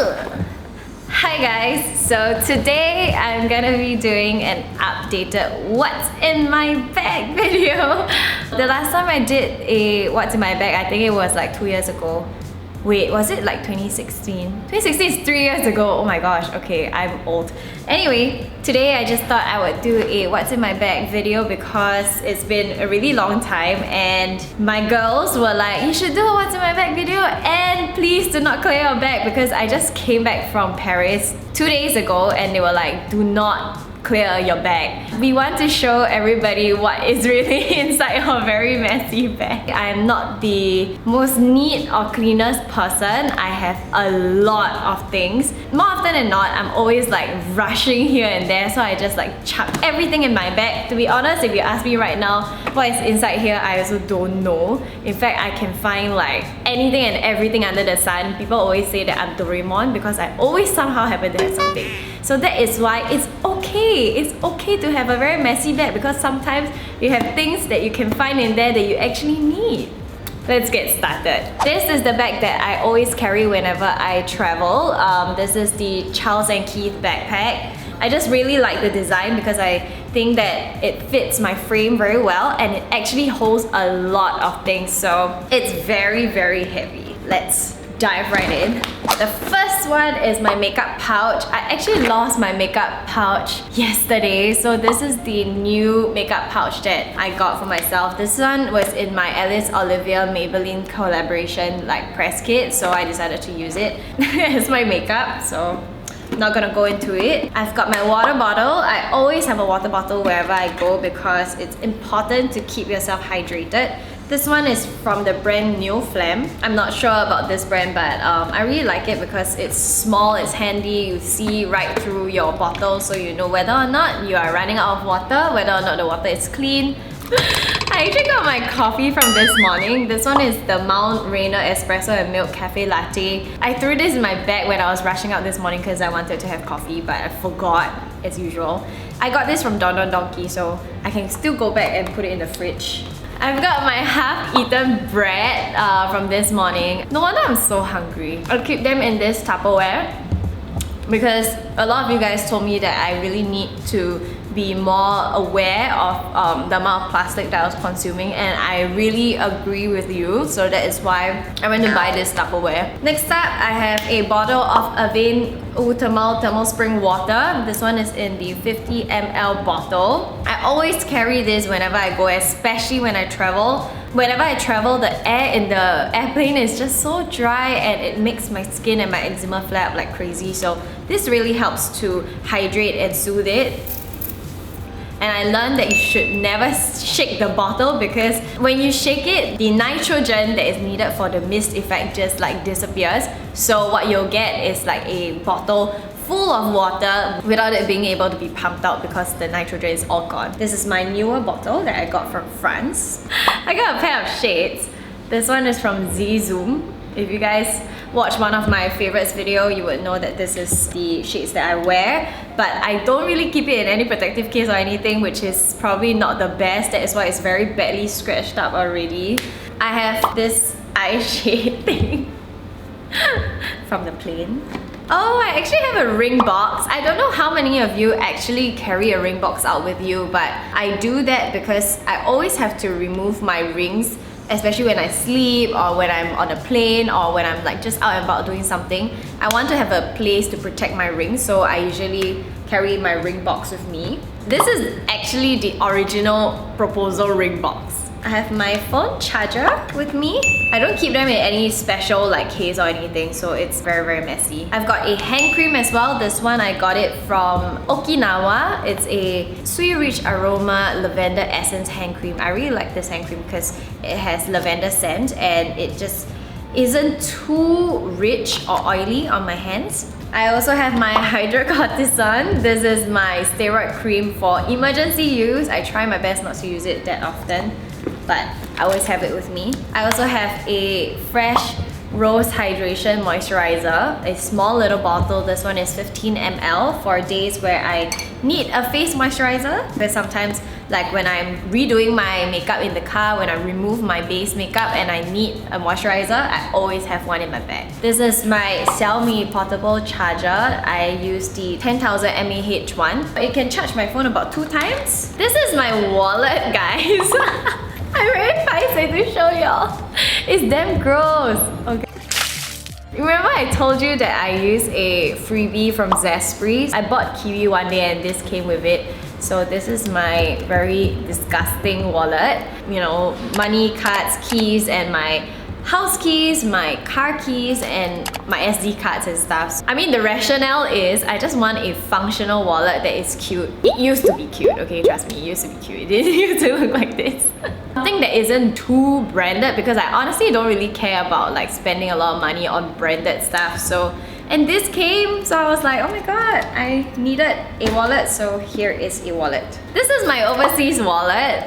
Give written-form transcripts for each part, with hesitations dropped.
Hi guys, so today I'm gonna be doing an updated what's in my bag video. The last time I did a what's in my bag, I think it was like 2 years ago. Wait, was it like 2016? 2016 is 3 years ago. Oh my gosh, okay, I'm old. Anyway, today I just thought I would do a what's in my bag video because it's been a really long time and my girls were like, you should do a what's in my bag video and please do not clear your bag because I just came back from Paris 2 days ago and they were like, do not clear your bag. We want to show everybody what is really inside a very messy bag. I'm not the most neat or cleanest person. I have a lot of things. More often than not, I'm always like rushing here and there, so I just like chuck everything in my bag. To be honest, if you ask me right now what is inside here, I also don't know. In fact, I can find like anything and everything under the sun. People always say that I'm Doraemon because I always somehow happen to have something. So that is why it's okay. It's okay to have a very messy bag because sometimes you have things that you can find in there that you actually need. Let's get started. This is the bag that I always carry whenever I travel. This is the Charles & Keith backpack. I just really like the design because I think that it fits my frame very well and it actually holds a lot of things. So it's very, very heavy. Let's dive right in. The first one is my makeup pouch. I actually lost my makeup pouch yesterday, so this is the new makeup pouch that I got for myself. This one was in my Alice Olivia Maybelline collaboration like press kit, so I decided to use it as my makeup, so not gonna go into it. I've got my water bottle. I always have a water bottle wherever I go because it's important to keep yourself hydrated. This one is from the brand New Flam. I'm not sure about this brand, but I really like it because it's small, it's handy, you see right through your bottle so you know whether or not you are running out of water, whether or not the water is clean. I actually got my coffee from this morning. This one is the Mount Rainier Espresso and Milk Cafe Latte. I threw this in my bag when I was rushing out this morning because I wanted to have coffee, but I forgot as usual. I got this from Don Don Donki, so I can still go back and put it in the fridge. I've got my half-eaten bread from this morning. No wonder I'm so hungry. I'll keep them in this Tupperware because a lot of you guys told me that I really need to be more aware of the amount of plastic that I was consuming, and I really agree with you, so that is why I went to buy this Tupperware. Next up, I have a bottle of Avane Thermal Spring Water. This one is in the 50 ml bottle. I always carry this whenever I go, especially when I travel. Whenever I travel, the air in the airplane is just so dry and it makes my skin and my eczema flare up like crazy, so this really helps to hydrate and soothe it. And I learned that you should never shake the bottle because when you shake it, the nitrogen that is needed for the mist effect just like disappears. So what you'll get is like a bottle full of water without it being able to be pumped out because the nitrogen is all gone. This is my newer bottle that I got from France. I got a pair of shades. This one is from Z-Zoom. If you guys watch one of my favorites video, you would know that this is the shades that I wear, but I don't really keep it in any protective case or anything, which is probably not the best. That is why it's very badly scratched up already. I have this eye shade thing from the plane. Oh, I actually have a ring box. I don't know how many of you actually carry a ring box out with you, but I do that because I always have to remove my rings, especially when I sleep or when I'm on a plane or when I'm like just out and about doing something. I want to have a place to protect my rings, so I usually carry my ring box with me. This is actually the original proposal ring box. I have my phone charger with me. I don't keep them in any special like case or anything, so it's very, very messy. I've got a hand cream as well. This one I got it from Okinawa. It's a Sweet Rich Aroma Lavender Essence hand cream. I really like this hand cream because it has lavender scent and it just isn't too rich or oily on my hands. I also have my hydrocortisone. This is my steroid cream for emergency use. I try my best not to use it that often, but I always have it with me. I also have a fresh Rose Hydration Moisturizer, a small little bottle. This one is 15 ml for days where I need a face moisturizer. Because sometimes, like when I'm redoing my makeup in the car, when I remove my base makeup and I need a moisturizer, I always have one in my bag. This is my Xiaomi portable charger. I use the 10,000 mAh one. It can charge my phone about 2 times. This is my wallet, guys. I'm very excited to show y'all. It's damn gross. Okay. Remember I told you that I use a freebie from Zespri? I bought Kiwi one day and this came with it. So this is my very disgusting wallet. You know, money, cards, keys, and my house keys, my car keys, and my SD cards and stuff. I mean, the rationale is I just want a functional wallet that is cute. It used to be cute, okay? Trust me, it used to be cute. It didn't used to look like this. Something that isn't too branded, because I honestly don't really care about like spending a lot of money on branded stuff. So, and this came, so I was like, oh my god, I needed a wallet, so here is a wallet. This is my overseas wallet.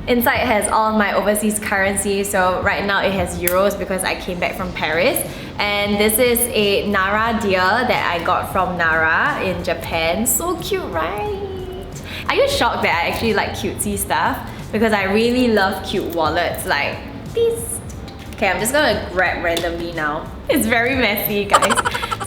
Inside has all of my overseas currency, so right now it has euros because I came back from Paris. And this is a Nara Dia that I got from Nara in Japan. So cute, right? Are you shocked that I actually like cutesy stuff? Because I really love cute wallets like these. Okay, I'm just gonna grab randomly now. It's very messy, guys.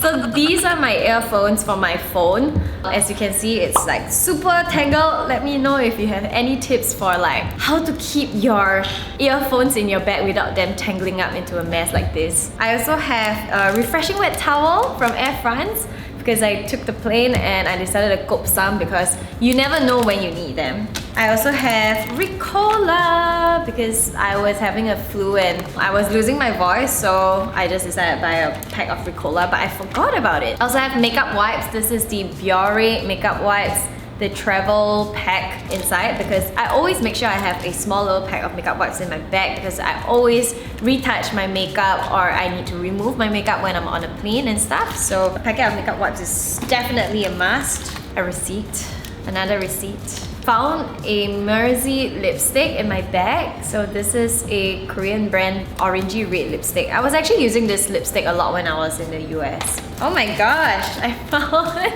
So these are my earphones for my phone. As you can see, it's like super tangled. Let me know if you have any tips for like how to keep your earphones in your bag without them tangling up into a mess like this. I also have a refreshing wet towel from Air France because I took the plane and I decided to cope some because you never know when you need them. I also have Ricola because I was having a flu and I was losing my voice, so I just decided to buy a pack of Ricola, but I forgot about it. I also have makeup wipes. This is the Biore makeup wipes, the travel pack inside, because I always make sure I have a small little pack of makeup wipes in my bag because I always retouch my makeup or I need to remove my makeup when I'm on a plane and stuff. So a packet of makeup wipes is definitely a must. A receipt, another receipt. Found a Mersey lipstick in my bag. So this is a Korean brand orangey red lipstick. I was actually using this lipstick a lot when I was in the US. Oh my gosh, I found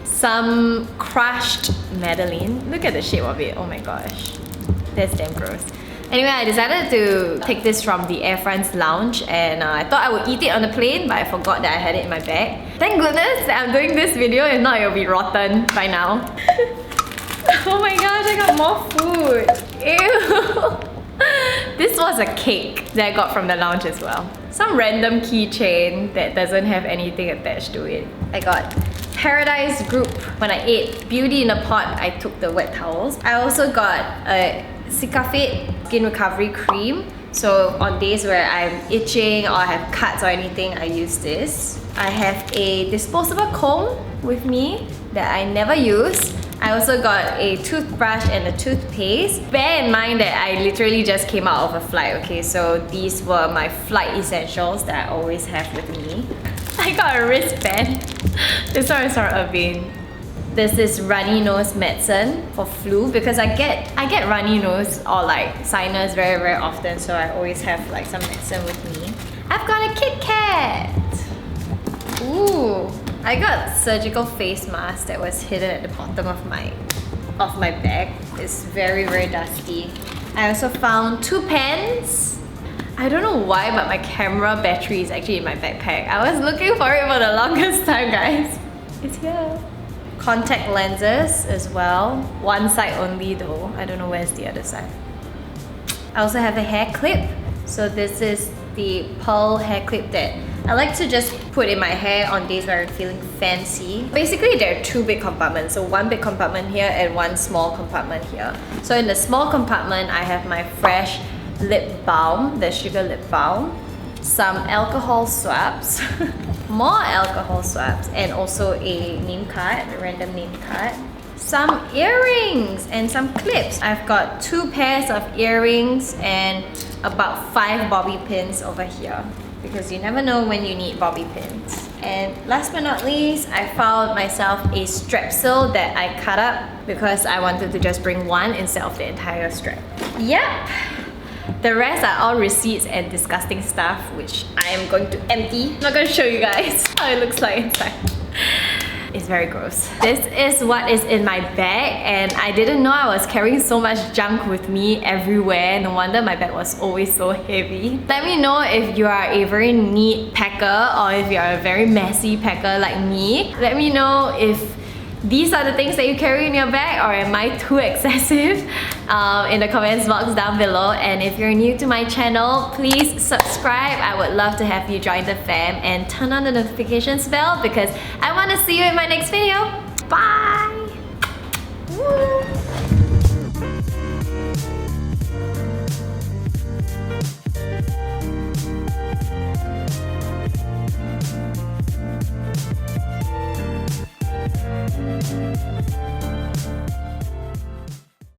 some crushed Madeline. Look at the shape of it. Oh my gosh, that's damn gross. Anyway, I decided to take this from the Air France lounge and I thought I would eat it on the plane, but I forgot that I had it in my bag. Thank goodness that I'm doing this video, if not it'll be rotten by now. Oh my gosh, I got more food. Ew. This was a cake that I got from the lounge as well. Some random keychain that doesn't have anything attached to it. I got Paradise Group. When I ate Beauty in a Pot, I took the wet towels. I also got a Cicafit skin recovery cream. So on days where I'm itching or I have cuts or anything, I use this. I have a disposable comb with me that I never use. I also got a toothbrush and a toothpaste. Bear in mind that I literally just came out of a flight, okay? So these were my flight essentials that I always have with me. I got a wristband. This one is from Irvin. This is runny nose medicine for flu because I get runny nose or like sinus very often, so I always have like some medicine with me. I've got a Kit Kat. Ooh, I got surgical face mask that was hidden at the bottom of my bag. It's very dusty. I also found 2 pens. I don't know why, but my camera battery is actually in my backpack. I was looking for it for the longest time, guys. It's here. Contact lenses as well. One side only though. I don't know where's the other side. I also have a hair clip. So this is the pearl hair clip that I like to just put in my hair on days where I'm feeling fancy. Basically, there are 2 big compartments. So one big compartment here and one small compartment here. So in the small compartment, I have my fresh lip balm, the sugar lip balm, some alcohol swabs, more alcohol swabs, and also a name card, a random name card, some earrings and some clips. I've got 2 pairs of earrings and about 5 bobby pins over here because you never know when you need bobby pins. And last but not least, I found myself a strepsil that I cut up because I wanted to just bring one instead of the entire strap. Yep, The rest are all receipts and disgusting stuff, which I am going to empty. I'm not going to show you guys how it looks like inside. It's very gross. This is what is in my bag, and I didn't know I was carrying so much junk with me everywhere. No wonder my bag was always so heavy. Let me know if you are a very neat packer or if you are a very messy packer like me. Let me know if these are the things that you carry in your bag, or am I too excessive? In the comments box down below. And if you're new to my channel, please subscribe. I would love to have you join the fam and turn on the notifications bell because I want to see you in my next video. Bye!